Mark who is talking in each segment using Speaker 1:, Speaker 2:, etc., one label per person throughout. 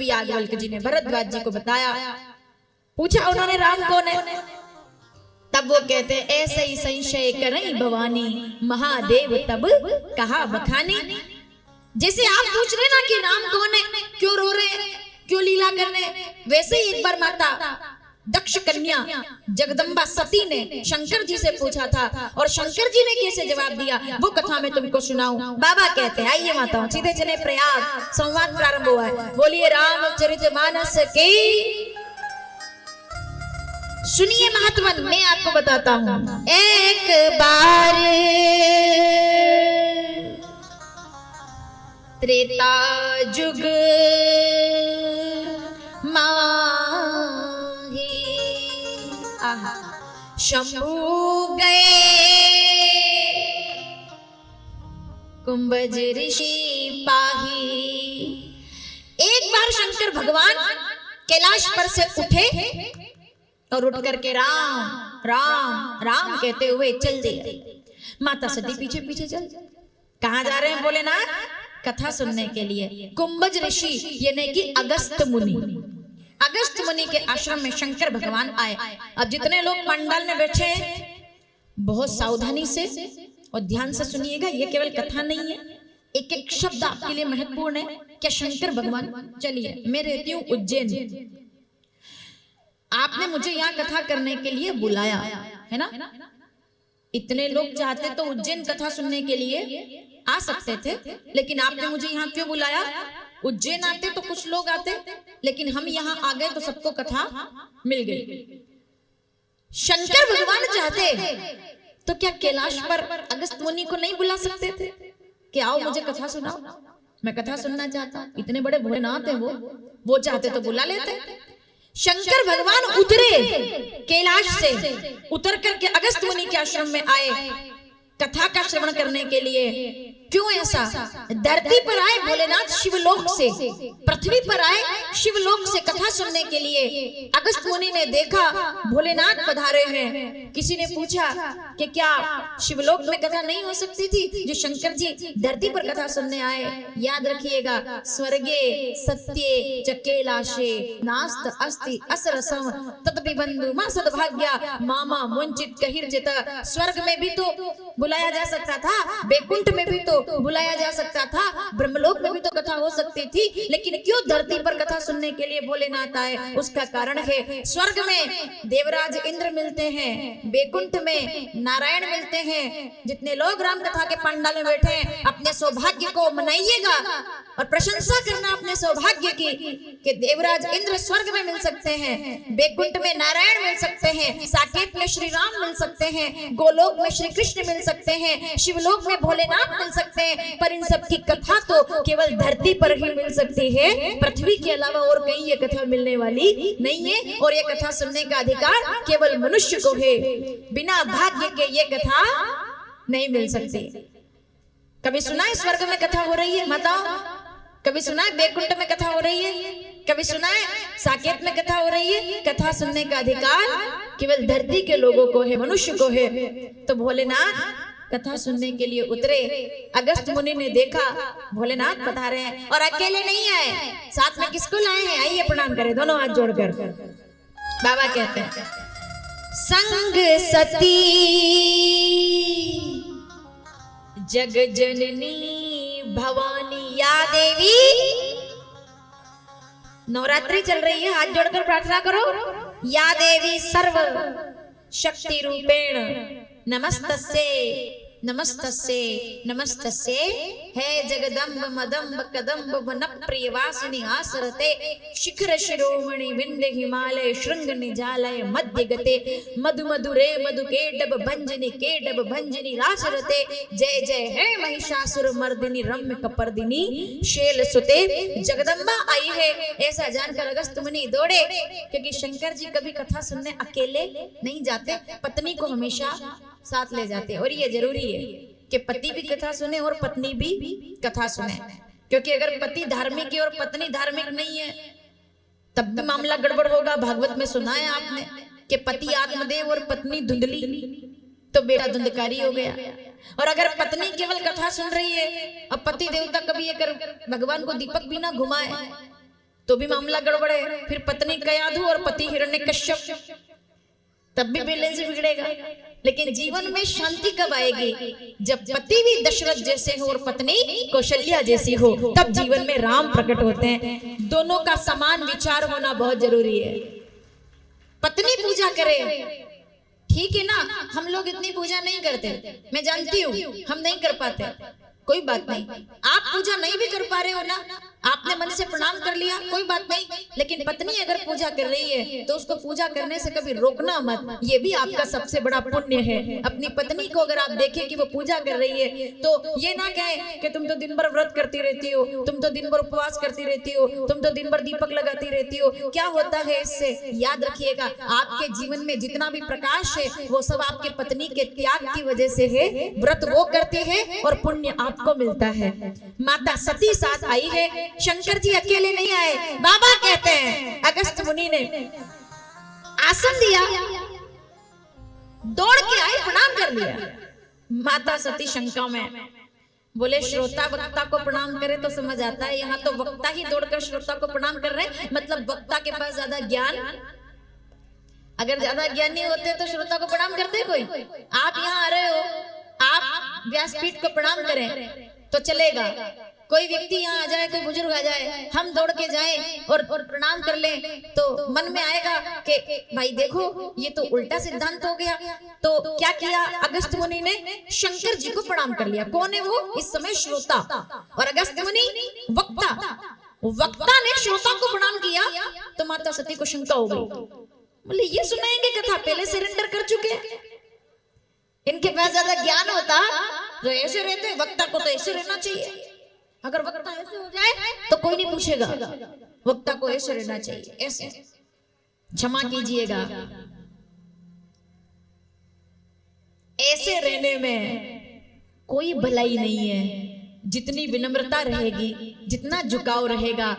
Speaker 1: तब याज्ञवल्क्य जी ने भरद्वाज जी को बताया। पूछा उन्होंने राम कौन है? तब वो कहते हैं ऐसे ही संशय करई भवानी, महादेव तब कहा बखानी। जैसे आप पूछ रहे ना कि राम कौन है, क्यों रो रहे हैं, क्यों लीला कर रहे हैं, वैसे ही एक बार माता दक्ष कन्या जगदम्बा सती ने शंकर जी से पूछा था और शंकर जी ने कैसे जवाब दिया वो कथा मैं तुमको सुनाऊं। बाबा कहते हैं आइए माताओं सीधे चले प्रयाग, संवाद प्रारंभ हुआ है। बोलिए रामचरितमानस की सुनिए महत्व मैं आपको बताता हूं। एक बार त्रेता जुग माही शंभु गए कुंभज ऋषि पाही। एक बार शंकर भगवान कैलाश पर से उठे और उठ करके राम राम राम कहते हुए चल दिए। माता सती पीछे पीछे चल। कहां जा रहे हैं भोलेनाथ? कथा सुनने के लिए। कुंभज ऋषि यानी कि अगस्त मुनि, अगस्त मुनि के आश्रम में शंकर भगवान आए। अब जितने लोग पंडाल में बैठे हैं बहुत सावधानी से और ध्यान से सुनिएगा, ये केवल कथा नहीं है, एक एक शब्द आपके लिए महत्वपूर्ण है। क्या शंकर भगवान, चलिए मैं रहती हूँ उज्जैन, आपने मुझे यहाँ कथा करने के लिए बुलाया है ना। इतने लोग चाहते तो उज्जैन कथा सुनने के लिए आ सकते थे, लेकिन आपने मुझे यहाँ क्यों बुलाया? उज्जैन आते तो कुछ लोग आते, लेकिन हम यहाँ आ गए तो सबको कथा मिल गई। शंकर भगवान चाहते तो क्या कैलाश पर अगस्त मुनि को नहीं बुला सकते थे कि आओ मुझे कथा सुनाओ, मैं कथा सुनना चाहता। इतने बड़े भोलेनाथ है वो चाहते तो बुला लेते। शंकर भगवान उतरे कैलाश से, उतर करके अगस्त मुनि के आश्रम में आए कथा का श्रवण करने के लिए। क्यों ऐसा? धरती पर आए भोलेनाथ शिवलोक से, पृथ्वी पर आए शिवलोक से कथा सुनने के लिए। अगस्त मुनि ने देखा भोलेनाथ पधारे हैं। किसी ने पूछा कि क्या शिवलोक में कथा नहीं हो सकती थी जो शंकर जी धरती पर कथा सुनने आए? याद रखिएगा, स्वर्गे सत्ये च कैलाशे नास्त अस्ति असरसम तत्पिबंधु मा सद्भाग्या मामा मुंचित कहिर्जित। स्वर्ग में भी तो बुलाया जा सकता था, वैकुंठ में भी तो बुलाया जा सकता था, ब्रह्मलोक में भी तो कथा हो सकती थी, लेकिन क्यों धरती पर कथा सुनने के लिए भोलेनाथ आए? उसका कारण है स्वर्ग में देवराज इंद्र मिलते हैं, वैकुंठ में नारायण मिलते हैं। जितने लोग राम कथा के पंडाल में बैठे हैं अपने सौभाग्य को मनाइएगा और प्रशंसा करना अपने सौभाग्य की कि देवराज इंद्र स्वर्ग में मिल सकते हैं, वैकुंठ में नारायण मिल सकते हैं, साकेत में श्री राम मिल सकते हैं, गोलोक में श्री कृष्ण मिल सकते हैं, शिवलोक में भोलेनाथ मिल सकते हैं। पर इन सब की कथा तो केवल धरती पर ही मिल सकती है, पृथ्वी के अलावा और कहीं ये कथा मिलने वाली नहीं है। और ये कथा सुनने का अधिकार केवल मनुष्य को है, बिना भाग्य के ये कथा नहीं मिल सकती। कभी सुना है स्वर्ग में कथा हो रही है? बताओ, कभी सुना है वैकुंठ में कथा हो रही है? कभी सुना है साकेत में कथा हो रही है? कथा सुनने का अधिकार केवल धरती के लोगों को है, मनुष्य को है। तो भोलेनाथ कथा सुनने के लिए उतरे। अगस्त मुनि ने देखा भोलेनाथ पधारे हैं और अकेले नहीं आए, साथ में किसको लाए हैं? आइए प्रणाम करें दोनों हाथ जोड़कर। बाबा कहते हैं संग सती जग जननी भवानी या देवी। नवरात्रि चल रही है, हाथ जोड़कर प्रार्थना करो। या देवी सर्व शक्ति रूपेण नमस्तस्ये नमस्तस्ये नमस्तस्ये। हे जगदम्ब मदम्ब कदम्ब वन प्रिय वासिनी आसरते शिखर शिरोमणि विंध्य हिमालय श्रृंग निजालय मध्य गते मधु मधुरे मधु केडब भंजनी रासरते। जय जय है महिषासुर मर्दिनी रम्य कपर्दिनी शैल सुते। जगदम्बा आई है ऐसा जानकर अगस्त मुनि दौड़े, क्योंकि शंकर जी कभी कथा सुनने अकेले नहीं जाते, पत्नी को हमेशा साथ ले जाते। और ये जरूरी है कि पति भी कथा सुने और पत्नी भी कथा सुने, क्योंकि अगर पति धार्मिक है और पत्नी धार्मिक नहीं है तब भी मामला गड़बड़ होगा। भागवत में सुना है आपने कि पति आत्मदेव और पत्नी धुंधली तो बेटा धुंधकारी हो गया। और अगर पत्नी केवल कथा सुन रही है और पति देवता कभी अगर भगवान को दीपक भी ना घुमाए तो भी मामला गड़बड़ है। फिर पत्नी कयाधु और पति हिरण्यकश्यप, तब भी बैलेंस बिगड़ेगा। लेकिन जीवन में शांति कब आएगी? जब पति भी दशरथ जैसे हो और पत्नी कौशल्या जैसी हो, तब जीवन में राम प्रकट होते हैं। दोनों का समान विचार होना बहुत जरूरी है। पत्नी पूजा करे, ठीक है ना, हम लोग इतनी पूजा नहीं करते, मैं जानती हूँ, हम नहीं कर पाते, कोई बात नहीं। आप पूजा नहीं भी कर पा रहे हो ना, आपने मन से प्रणाम कर लिया, कोई बात नहीं। लेकिन पत्नी अगर पूजा कर रही है तो उसको पूजा करने से कभी रोकना मत, ये भी आपका सबसे बड़ा पुण्य है। अपनी पत्नी को अगर आप देखें कि वो पूजा कर रही है तो ये ना कहें कि तुम तो दिन भर व्रत करती रहती हो, तुम तो दिन भर उपवास करती रहती हो, तुम तो दिन भर दीपक लगाती रहती हो। क्या होता है इससे? याद रखिएगा, आपके जीवन में जितना भी प्रकाश है वो सब आपके पत्नी के त्याग की वजह से है। व्रत वो करते हैं और पुण्य आपको मिलता है। माता सती साथ आई है, शंकर जी अकेले नहीं आए। बाबा कहते हैं अगस्त मुनि ने आसन दिया, दौड़ के आए, प्रणाम कर लिया। माता सती शंका में, बोले श्रोता वक्ता को प्रणाम करे तो समझ आता है, यहाँ तो वक्ता ही दौड़कर श्रोता को प्रणाम कर रहे हैं, मतलब वक्ता के पास ज्यादा ज्ञान। अगर ज्यादा ज्ञानी होते तो श्रोता को प्रणाम करते कोई? आप यहाँ आ रहे हो, आप व्यासपीठ को प्रणाम करें तो चलेगा। कोई व्यक्ति यहाँ आ जाए, कोई बुजुर्ग आ जाए, हम दौड़ के जाएं और प्रणाम कर लें तो मन में आएगा कि भाई देखो ये तो उल्टा सिद्धांत हो गया। तो क्या किया अगस्त मुनि ने? शंकर जी को प्रणाम कर लिया। कौन है वो? इस समय श्रोता, और अगस्त मुनि वक्ता। वक्ता ने श्रोता को प्रणाम किया तो माता सती को शंका हो गई, बोले ये सुनाएंगे कथा, पहले सरेंडर कर चुके, इनके पास ज्यादा ज्ञान होता तो ऐसे रहते, वक्ता को तो ऐसे रहना चाहिए। अगर वक्ता ऐसे हो जाए तो कोई नहीं पूछेगा, वक्ता को ऐसे रहना चाहिए, ऐसे। क्षमा कीजिएगा, ऐसे रहने में कोई भलाई नहीं है। जितनी विनम्रता रहेगी, जितना झुकाव रहेगा,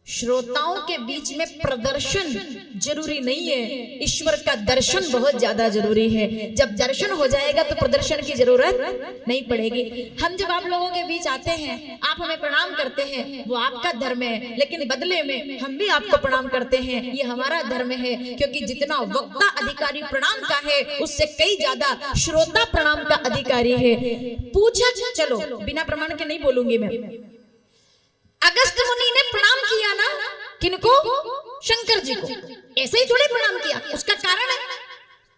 Speaker 1: श्रोताओं के बीच में प्रदर्शन जरूरी नहीं है, ईश्वर का दर्शन बहुत ज्यादा जरूरी है। जब दर्शन हो जाएगा तो प्रदर्शन की जरूरत नहीं पड़ेगी। हम जब आप लोगों के बीच आते हैं, आप हमें प्रणाम करते हैं, वो आपका धर्म है, लेकिन बदले में हम भी आपको प्रणाम करते हैं, ये हमारा धर्म है। क्योंकि जितना वक्ता अधिकारी प्रणाम का है, उससे कई ज्यादा श्रोता प्रणाम का अधिकारी है। पूछा, चलो बिना प्रमाण के नहीं बोलूंगी मैं। अगस्त मुनि ने प्रणाम किया ना, किनको? शंकर जी को। ऐसे ही थोड़ी प्रणाम किया, उसका कारण है।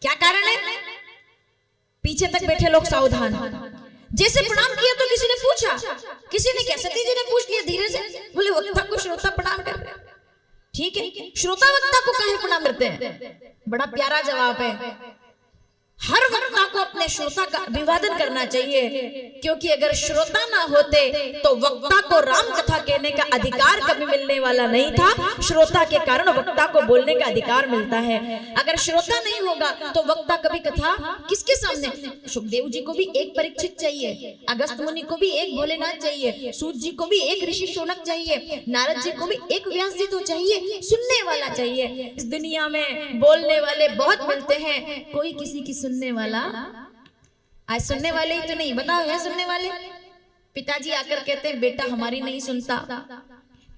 Speaker 1: क्या कारण है? पीछे तक बैठे लोग सावधान। जैसे प्रणाम किया तो किसी ने पूछा, किसी ने क्या, सती जी ने पूछ लिया धीरे से, बोले वक्ता को श्रोता प्रणाम कर रहे। ठीक है, श्रोता वक्ता को काहे प्रणाम करते हैं? बड़ा प्यारा जवाब है। हर वक्ता को अपने श्रोता का अभिवादन करना चाहिए, क्योंकि अगर श्रोता ना होते तो वक्ता को राम कथा कहने का अधिकार कभी मिलने वाला नहीं था। श्रोता के कारण वक्ता को बोलने का अधिकार मिलता है। अगर श्रोता नहीं होगा तो वक्ता कभी कथा किसके सामने? सुखदेव जी को भी एक परीक्षित चाहिए, अगस्त मुनि को भी एक भोलेनाथ चाहिए, सूत जी को भी एक ऋषि शौनक चाहिए, नारद जी को भी एक व्यास जी तो चाहिए, सुनने वाला चाहिए। इस दुनिया में बोलने वाले बहुत मिलते हैं, कोई किसी की सुनने वाला। आज सुनने वाले ही तो नहीं, बताओ है सुनने वाले? पिताजी आकर कहते हैं बेटा हमारी नहीं सुनता,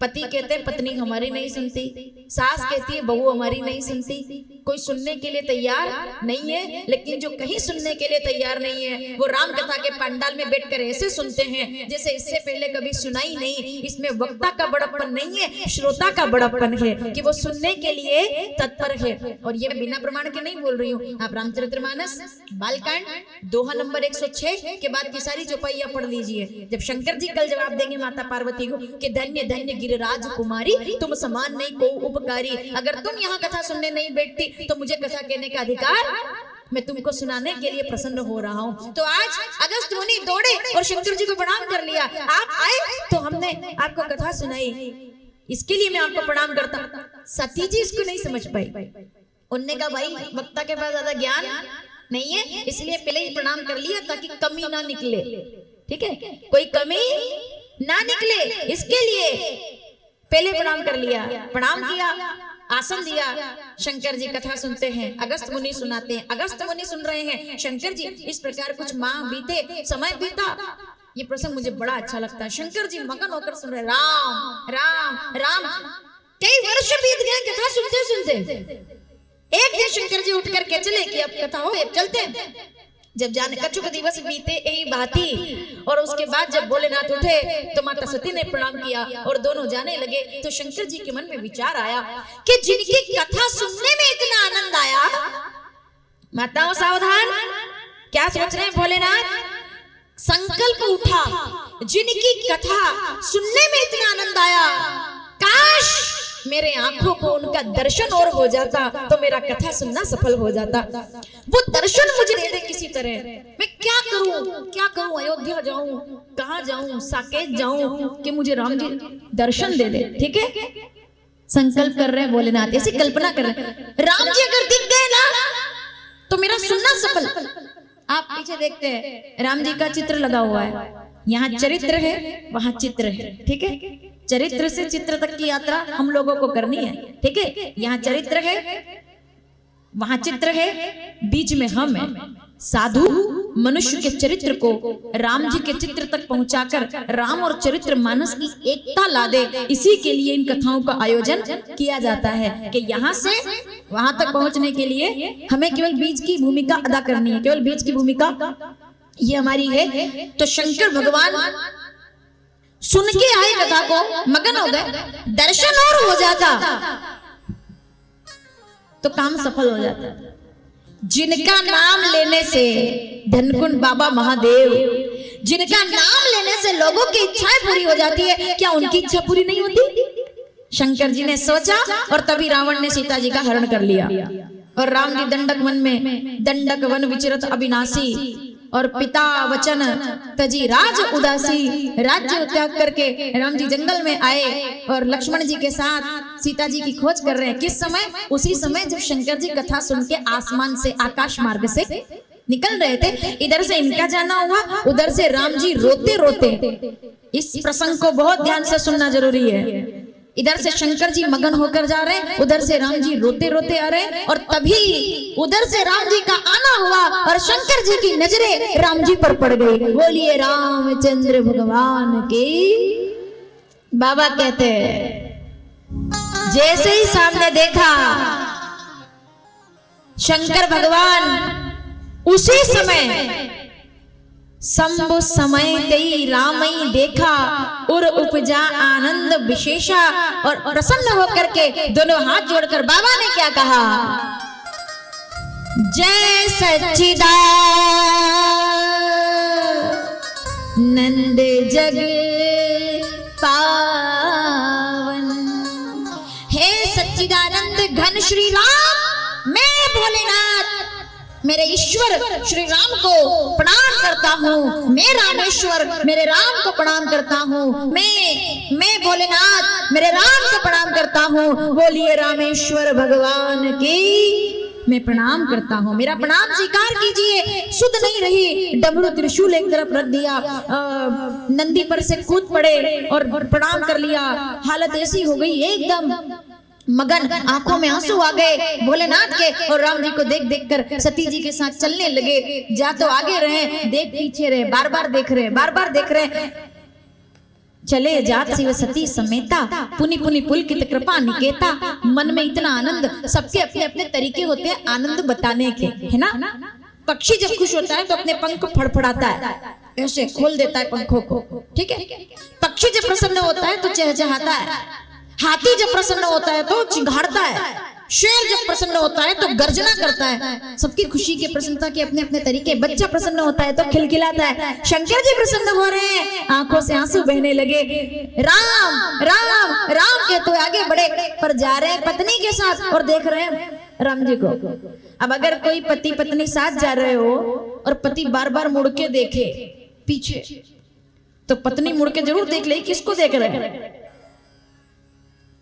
Speaker 1: पति कहते हैं पत्नी हमारी नहीं सुनती, सास कहती है बहू हमारी नहीं सुनती। कोई सुनने के लिए तैयार नहीं है। लेकिन जो कहीं सुनने के लिए तैयार नहीं है, वो राम कथा के पंडाल में बैठकर ऐसे सुनते हैं जैसे इससे पहले कभी सुनाई नहीं। इसमें वक्ता का बड़प्पन नहीं है, श्रोता का बड़प्पन है कि वो सुनने के लिए तत्पर है। और ये बिना प्रमाण के नहीं बोल रही हूँ। आप रामचरितमानस बालकांड दोहा नंबर 106 के बाद की सारी चौपाइयां पढ़ लीजिए। जब शंकर जी कल जवाब देंगे माता पार्वती को कि धन्य धन्य राजकुमारी, तुम समान नहीं को उपकारी। अगर तुम यहाँ कथा सुनने नहीं बैठती तो मुझे कथा कहने का अधिकार, मैं तुमको सुनाने के लिए प्रसन्न हो रहा हूँ। तो आज अगस्त मुनि दौड़े और शंकर जी को प्रणाम कर लिया। आप आए तो हमने आपको कथा सुनाई, इसके लिए मैं आपको प्रणाम करता। सती जी इसको नहीं समझ पाई। उनने कहा भाई वक्ता के पास ज्यादा ज्ञान नहीं है, इसलिए पहले ही प्रणाम कर लिया ताकि कमी ना निकले। ठीक है, कोई कमी ना निकले, इसके लिए पहले प्रणाम कर लिया। प्रणाम किया, आसन दिया। शंकर जी कथा सुनते हैं, अगस्त मुनि सुनाते हैं। अगस्त मुनि सुन रहे हैं, शंकर जी इस प्रकार कुछ माह बीते, समय बीता। ये प्रसंग मुझे बड़ा अच्छा लगता है। शंकर जी मगन होकर सुन रहे, राम राम राम। कई वर्ष बीत गए कथा सुनते सुनते। एक दिन शंकर जी उठ करके चले कि अब कथा हो, अब चलते। जब जाने कछुक दिवस बीते यही बाती, और उसके बाद जब भोलेनाथ उठे तो माता सती ने प्रणाम किया और दोनों जाने लगे। तो शंकर जी के मन में विचार आया कि जिनकी कथा सुनने में इतना आनंद आया, माताओं सावधान, क्या सोच रहे हैं भोलेनाथ? संकल्प उठा, जिनकी कथा सुनने में इतना आनंद आया, काश मेरे आंखों को उनका दर्शन और हो जाता तो मेरा कथा सुनना सफल हो जाता। वो दर्शन मुझे दे दे किसी तरह। मैं क्या करूं? अयोध्या जाऊं, कहां जाऊं, साकेत जाऊं कि मुझे राम जी दर्शन दे दे। ठीक है, संकल्प कर रहे हैं भोलेनाथ, ऐसी कल्पना कर रहे हैं, राम जी अगर दिख गए ना तो मेरा सुनना सफल। आप पीछे देखते हैं राम जी का चित्र लगा हुआ है, यहाँ चरित्र है, वहां चित्र है। ठीक है, चरित्र से चित्र तक की यात्रा हम लोगों को करनी है। ठीक है, यहाँ चरित्र है, वहां चित्र है, बीच में हम है। साधु मनुष्य के चरित्र को राम जी के चित्र तक पहुंचाकर राम और चरित्र मानस की एकता ला दे, इसी के लिए इन कथाओं का आयोजन किया जाता है कि यहाँ से वहां तक पहुंचने के लिए हमें केवल बीज की भूमिका अदा करनी है, केवल बीज की भूमिका ये हमारी है। तो शंकर भगवान सुन के आए कथा को, मगन हो गए, दर्शन और हो जाता तो काम सफल हो जाता। जिनका नाम लेने से धनकुंड बाबा महादेव, जिनका नाम लेने से लोगों की इच्छाएं पूरी हो जाती है, क्या उनकी इच्छा पूरी नहीं होती? शंकर जी ने सोचा और तभी रावण ने सीता जी का हरण कर लिया। और राम जी दंडक वन में, दंडक वन विचरत अविनाशी, और पिता वचन तजी राज उदासी, राज्य त्याग करके राम जी जंगल में आए और लक्ष्मण जी के साथ सीता जी की खोज कर रहे हैं। किस समय? उसी समय जब शंकर जी कथा सुन के आसमान से, आकाश मार्ग से निकल रहे थे। इधर से इनका जाना हुआ, उधर से राम जी रोते रोते, इस प्रसंग को बहुत ध्यान से सुनना जरूरी है। इधर से शंकर जी मगन होकर जा रहे हैं, उधर से राम जी रोते रोते आ रहे हैं, और तभी उधर से राम जी का आना हुआ और शंकर जी की नजरें राम जी पर पड़ गई। बोलिए रामचंद्र भगवान की। बाबा कहते हैं जैसे ही सामने देखा शंकर भगवान, उसी समय शंभु समय तेई रामई देखा उर उपजा आनंद विशेषा। और प्रसन्न होकर के दोनों हाथ जोड़कर बाबा ने क्या कहा? जय सच्चिदानंद जग पावन, हे सच्चिदानंद घन श्री राम, मैं भोलेनाथ मेरे ईश्वर श्री राम को प्रणाम करता हूँ। मैं रामेश्वर मेरे राम को प्रणाम करता हूँ। मैं भोलेनाथ मेरे राम को प्रणाम करता हूँ। बोलिए रामेश्वर भगवान की मैं प्रणाम करता हूँ, मेरा प्रणाम स्वीकार कीजिए। सुध नहीं रही, डमरू त्रिशूल एक तरफ रख दिया, नंदी पर से कूद पड़े और प्रणाम कर लिया। हालत ऐसी हो गई एकदम मगन, आंखों में आंसू आ गए भोलेनाथ के, और राम जी को देख देख कर सती जी के साथ चलने लगे। जा तो आगे रहे, देख पीछे रहे, बार बार देख रहे, बार बार देख रहे। चले जात शिव सती समेता, पुनि पुनि पुलकित कृपा निकेता। मन में इतना आनंद, सबके अपने अपने तरीके होते हैं आनंद बताने के, है ना। पक्षी जब खुश होता है तो अपने पंख फड़फड़ाता है, ऐसे खोल देता है पंखों को, ठीक है। पक्षी जब प्रसन्न होता है तो चहचहाता है, हाथी जब प्रसन्न होता है तो चिंघाड़ता है, शेर जब प्रसन्न होता है तो गर्जना करता है। सबकी खुशी के प्रसन्नता के अपने अपने तरीके। बच्चा प्रसन्न होता है तो खिलखिलाता है। शंकर जी प्रसन्न हो रहे हैं, आंखों से आंसू बहने लगे। राम राम राम के तो आगे बढ़े, पर जा रहे हैं पत्नी के साथ और देख रहे हैं राम जी को। अब अगर कोई पति पत्नी साथ जा रहे हो और पति बार बार मुड़ के देखे पीछे, तो पत्नी मुड़ के जरूर देख ले किसको देख रहे हैं,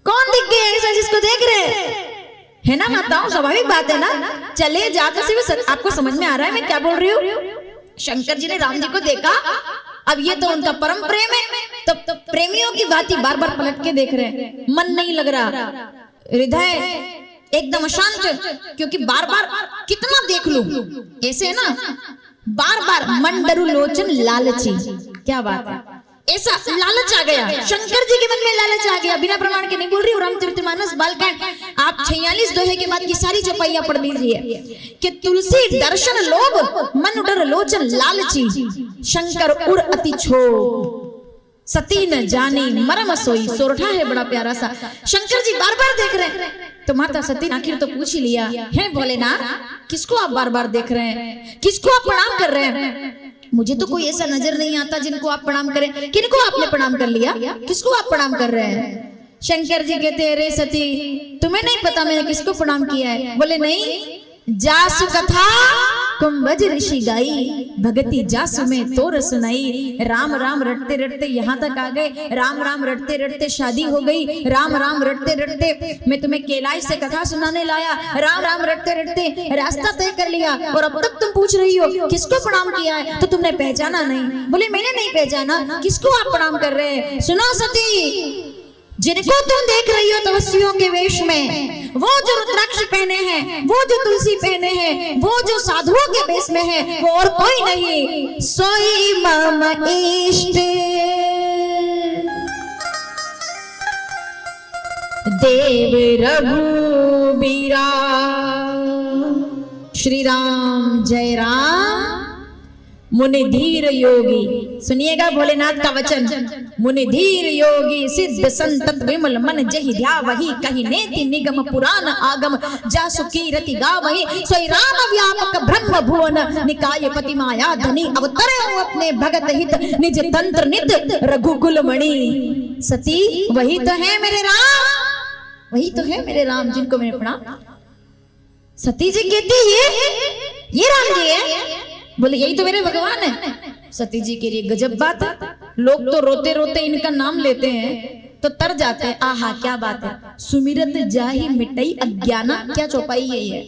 Speaker 1: कौन दिख गया ऐसा जिसको देख रहे है ना। माताओं स्वाभाविक बात है ना। चले जाते से आपको समझ में आ रहा है मैं क्या बोल रही हूँ। शंकर जी ने राम जी को देखा, अब ये तो उनका परम प्रेम है, तो प्रेमियों की भांति बार बार पलट के देख रहे हैं। मन नहीं लग रहा, हृदय एकदम अशांत, क्योंकि बार बार कितना देख लूं, ऐसे है ना। बार बार मन डरू लोचन लालची, क्या बात है, ऐसा लालच आ गया शंकर जी के मन में, लालच आ गया। बिना प्रमाण के नहीं बोल रही हूँ, रामचरितमानस बालकांड आप 46 दोहे के बाद की सारी चौपाइयां पढ़ लीजिए कि तुलसी दर्शन लोभ मन उडर लोचन लालची, शंकर उर अति क्षोभ, सती न जानी मरम सोई। सोरठा है बड़ा प्यारा सा, शंकर जी बार बार देख रहे हैं। तो माता सती आखिर तो पूछ ही लिया है भोलेनाथ, किसको आप बार बार देख रहे हैं, किसको आप प्रणाम कर रहे हैं? मुझे तो कोई ऐसा नजर नहीं आता जिनको आप प्रणाम करें। किनको आपने प्रणाम कर लिया, किसको आप प्रणाम कर रहे हैं? शंकर जी कहते अरे सती तुम्हें नहीं पता मैंने किसको प्रणाम किया है? बोले नहीं, जासु कथा कुंभज ऋषि गाई, भगति जासु में तोर सुनाई। राम राम रटते रटते यहाँ तक आ गए, राम राम रटते रटते शादी हो गई, राम राम रटते रटते मैं तुम्हें कैलाश से कथा सुनाने लाया, राम राम रटते रटते रास्ता तय कर लिया, और अब तक तुम पूछ रही हो किसको प्रणाम किया है, तो तुमने पहचाना नहीं। बोले मैंने नहीं पहचाना, किसको आप प्रणाम कर रहे हैं? सुनो सती, जिनको तुम देख रही हो तपस्वियों के वेश में, वो जो रुद्राक्ष पहने हैं, वो जो तुलसी पहने हैं, वो जो साधुओं के वेश में है, वो और कोई नहीं, सोई मम इष्ट देव रघुबीरा। श्री राम जय राम। मुनि धीर योगी, सुनिएगा भोलेनाथ का वचन, मुनि धीर योगी सिद्ध संतत विमल मन जहि ध्यावहि, कहि नेति निगम पुराण आगम, जासु कीरति गावहि, सोई राम व्यापक ब्रह्म भुवन, निकाय पति माया धनी, अवतरे अपने भगत हित, निज तंत्र नित रघुकुल मणि। सती वही तो है मेरे राम, वही तो है मेरे राम जिनको मैंने प्रणाम। सती जी कहती ये राम जी है? बोले यही तो मेरे भगवान है। सती जी के लिए गजब बात है, लोग तो रोते रोते इनका नाम लेते हैं तो तर जाते हैं। आहा क्या बात है, सुमिरत जाहि मिटई अज्ञाना, क्या चौपाई है ये?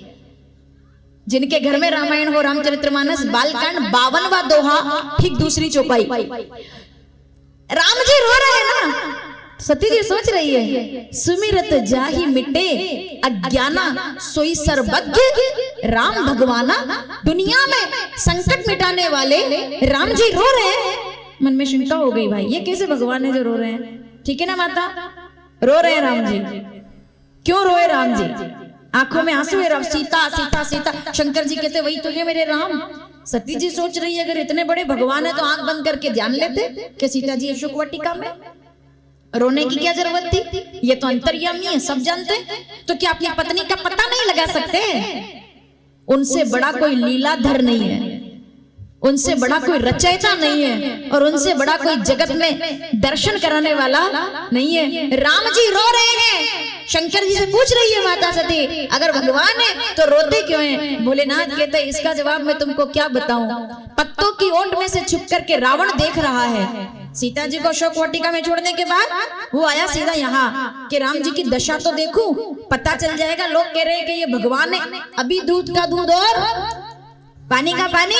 Speaker 1: जिनके घर में रामायण हो, रामचरितमानस बालकांड 52वां दोहा, ठीक दूसरी चौपाई। राम जी रो रहे हैं ना, सती जी सोच रही है सुमिरत जाहि मिटे अज्ञाना, सोई सर्वज्ञ राम भगवाना। दुनिया में संकट मिटाने वाले राम जी रो रहे हैं। मन में शंका हो गई, भाई ये कैसे भगवान है जो रो रहे हैं? ठीक है ना माता, रो रहे हैं राम जी। क्यों रोए राम जी? आंखों में आंसू है। सीता सीता सीता, शंकर जी कहते वही तो है मेरे राम। सती जी सोच रही है अगर इतने बड़े भगवान है तो आंख बंद करके जान लेते कि सीता जी अशोक वाटिका में। रोने की क्या जरूरत थी? ये तो अंतर्यामी है, सब जानते हैं। तो क्या अपनी पत्नी का पता नहीं लगा सकते? उनसे बड़ा कोई लीलाधर नहीं है, उनसे बड़ा कोई रचयिता नहीं है, और उनसे बड़ा कोई जगत में दर्शन कराने वाला नहीं है। राम जी रो रहे हैं। शंकर जी से पूछ रही है माता सती, अगर भगवान है तो रोते क्यों हैं? भोलेनाथ कहते इसका जवाब मैं तुमको क्या बताऊं। पत्तों की ओट में से छुप करके रावण देख रहा है। सीता जी को अशोक वाटिका में छोड़ने के बाद वो आया सीधा यहाँ कि राम जी की दशा तो देखूं, पता चल जाएगा। लोग कह रहे हैं कि ये भगवान है, अभी दूध का दूध और पानी का पानी,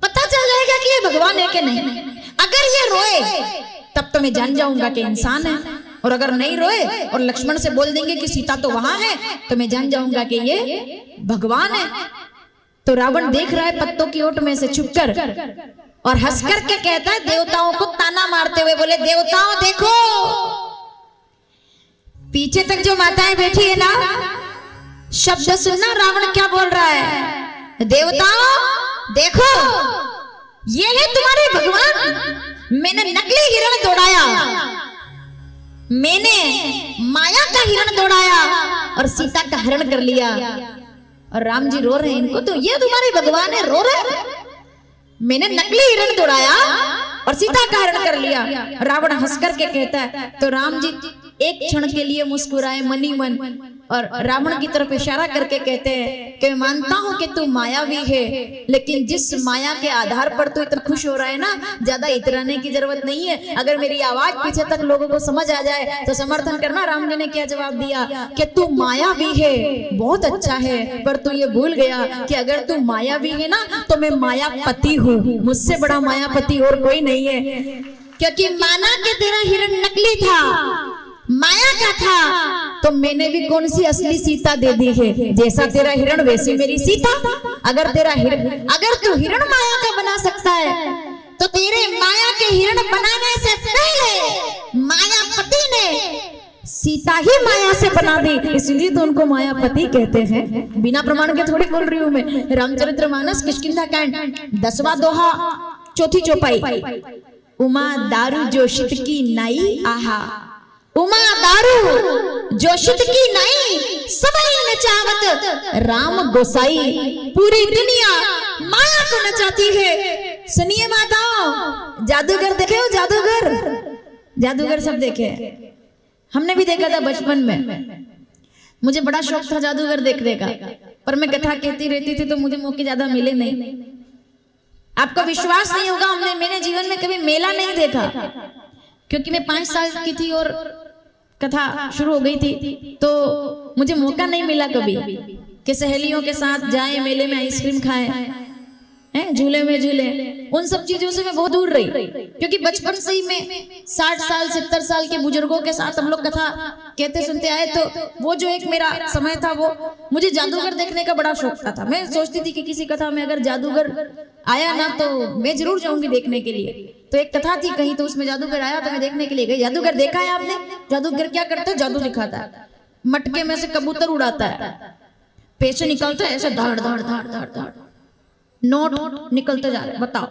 Speaker 1: पता चल जाएगा कि ये भगवान है कि नहीं। अगर ये रोए तब तो मैं जान जाऊंगा कि इंसान है, और अगर नहीं रोए और लक्ष्मण से बोल देंगे कि सीता तो वहां है, तो मैं जान जाऊंगा कि ये भगवान है। तो रावण देख रहा है पत्तों की ओट में से छुपकर, और हंस करके कहता है देवताओं को ताना मारते हुए, बोले देवताओं देखो। पीछे तक जो माताएं बैठी है ना, शब्द सुनना रावण क्या बोल रहा है। देवताओं देखो, ये है तुम्हारे भगवान। मैंने नकली हिरण दौड़ाया, मैंने माया का हिरण दौड़ाया और सीता का हरण कर लिया। और राम जी रो रहे हैं इनको, तो ये तुम्हारे भगवान है, रो रहे हैं। मैंने नकली हिरण दौड़ाया और सीता का हरण कर लिया। रावण हंस करके कहता है। तो राम जी एक क्षण के लिए मुस्कुराए मनी मन, और रावण की तरफ इशारा करके कहते हैं कि मैं मानता हूं कि तू मायावी है, लेकिन जिस माया के आधार पर तू इतना खुश हो रहा है ना, ज्यादा इतराने की जरूरत नहीं है। अगर मेरी आवाज पीछे तक लोगों को समझ आ जाए तो समर्थन करना। राम जी ने क्या जवाब दिया कि तू मायावी है, बहुत अच्छा है, पर तू ये भूल गया कि अगर तू मायावी है ना तो मैं मायापति हूँ, मुझसे बड़ा मायापति और कोई नहीं है। क्योंकि माना कि तेरा हिरण नकली था, माया का था, तो मैंने भी कौन सी असली सीता दे दी है। जैसा तेरा हिरण वैसी मेरी सीता। अगर तेरा हिरण, अगर तू हिरण माया का बना सकता है तो तो तेरे माया के हिरण बनाने से पहले मायापति ने सीता ही माया से बना दी, इसलिए तो उनको मायापति कहते हैं। बिना प्रमाण के थोड़ी बोल रही हूं मैं। रामचरितमानस किष्किंधा कांड 10वां दोहा 4थी चौपाई। उमा दारू जोशित की नाई आहा, उमा दारू जोशित की नाई, सबई नचावत राम गोसाई। पूरी दुनिया माया को नचाती है। सुनिए माताओं, जादूगर देखे हो? जादूगर, जादूगर सब देखे, हमने भी देखा था बचपन में। मुझे बड़ा शौक था जादूगर देखने का, पर मैं कथा कहती रहती थी तो मुझे मौके ज्यादा मिले नहीं। आपको विश्वास नहीं होगा, मैंने जीवन में कभी मेला नहीं देखा, क्योंकि मैं 5 साल की थी और कथा शुरू हो गई थी, तो मुझे मौका नहीं मिला कभी कि सहेलियों के साथ जाएं, मेले में आइसक्रीम खाएं, झूले में झूले। उन सब चीजों से मैं बहुत दूर रही, क्योंकि बचपन से ही मैं 60 साल 70 साल के बुजुर्गों के साथ हम लोग कथा कहते सुनते आए, तो वो जो एक मेरा समय था, वो मुझे जादूगर देखने का बड़ा शौक था। मैं सोचती थी कि किसी कथा में अगर जादूगर आया ना तो मैं जरूर जाऊंगी देखने के लिए। तो एक कथा थी कहीं, तो उसमें जादूगर आया तो मैं देखने के लिए गई। जादूगर देखा है आपने? जादूगर क्या करता है? जादू दिखाता है। मटके में से कबूतर उड़ाता है, पैसे निकलते हैं ऐसे धाड़ धाड़ धाड़ धाड़ धाड़, नोट निकलते जा रहे, बताओ।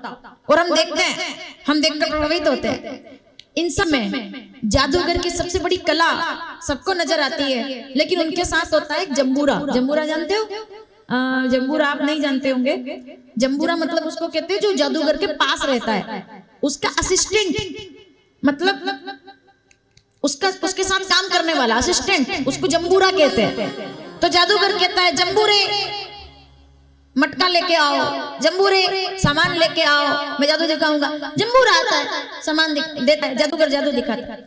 Speaker 1: और हम देखते हैं, हम देखकर प्रभावित होते हैं। इन सब में जादूगर की सबसे बड़ी कला सबको नजर आती है, लेकिन उनके साथ होता है जंबूरा। जंबूरा जानते हो? जंबूरा आप नहीं जानते होंगे। जंबूरा मतलब उसको कहते हैं जो जादूगर के पास रहता है, उसका असिस्टेंट, मतलब उसके साथ काम करने वाला असिस्टेंट, उसको जंबूरा कहते हैं। तो जादूगर कहता है जंबूरे मटका लेके आओ, जंबूरे सामान लेके आओ, मैं जादू दिखाऊंगा। जंबूरा आता है, सामान देता है, जादूगर जादू दिखाता है।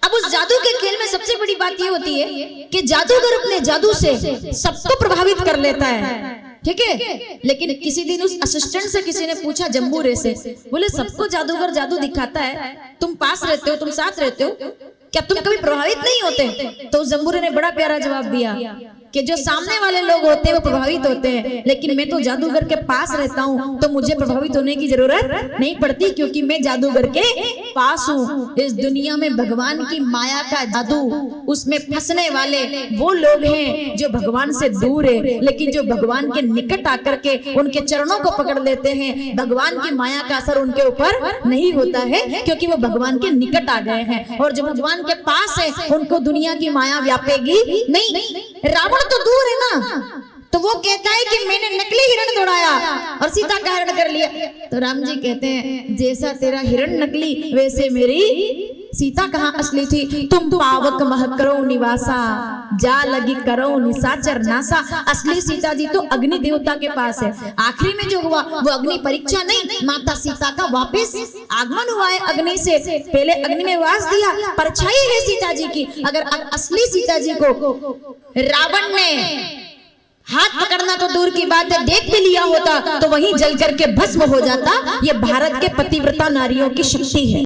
Speaker 1: अब उस जादू के खेल में सबसे बड़ी बात ये होती है कि जादूगर अपने जादू से सबको प्रभावित कर लेता है, ठीक है। लेकिन किसी दिन उस असिस्टेंट से किसी ने पूछा जंबूरे से, बोले सबको जादूगर जादू दिखाता है, तुम पास रहते हो, तुम साथ रहते हो, क्या तुम कभी प्रभावित नहीं होते? तो उस जंबूरे ने बड़ा प्यारा जवाब दिया कि जो सामने वाले लोग होते हैं वो प्रभावित होते हैं, लेकिन मैं तो जादूगर के पास रहता हूँ तो मुझे प्रभावित होने की जरूरत नहीं पड़ती, क्योंकि मैं जादूगर के पास हूँ। इस दुनिया में भगवान की माया का जादू, उसमें फंसने वाले वो लोग हैं जो भगवान से दूर है, लेकिन जो भगवान के निकट आकर के उनके चरणों को पकड़ लेते हैं, भगवान की माया का असर उनके ऊपर नहीं होता है, क्योंकि वो भगवान के निकट आ गए हैं। और जो भगवान के पास है उनको दुनिया की माया व्यापेगी नहीं। रावण तो दूर है ना, तो वो कहता है कि मैंने नकली हिरण दौड़ाया और सीता का हरण कर लिया। तो राम जी कहते हैं जैसा तेरा हिरण नकली, वैसे मेरी सीता कहाँ असली थी। तुम पावक मह करो निवासा, जा लगी करो निशाचर नासा। असली सीता जी तो अग्नि देवता के पास है। आखिरी में जो हुआ वो अग्नि परीक्षा नहीं, माता सीता का वापस आगमन हुआ है अग्नि से। पहले अग्नि में वास दिया, परछाई है सीता जी की। अगर असली सीता जी को रावण ने हाथ पकड़ना तो दूर की बात है, देख भी लिया होता तो वहीं जल करके भस्म हो जाता। ये भारत के पतिव्रता नारियों की शक्ति है।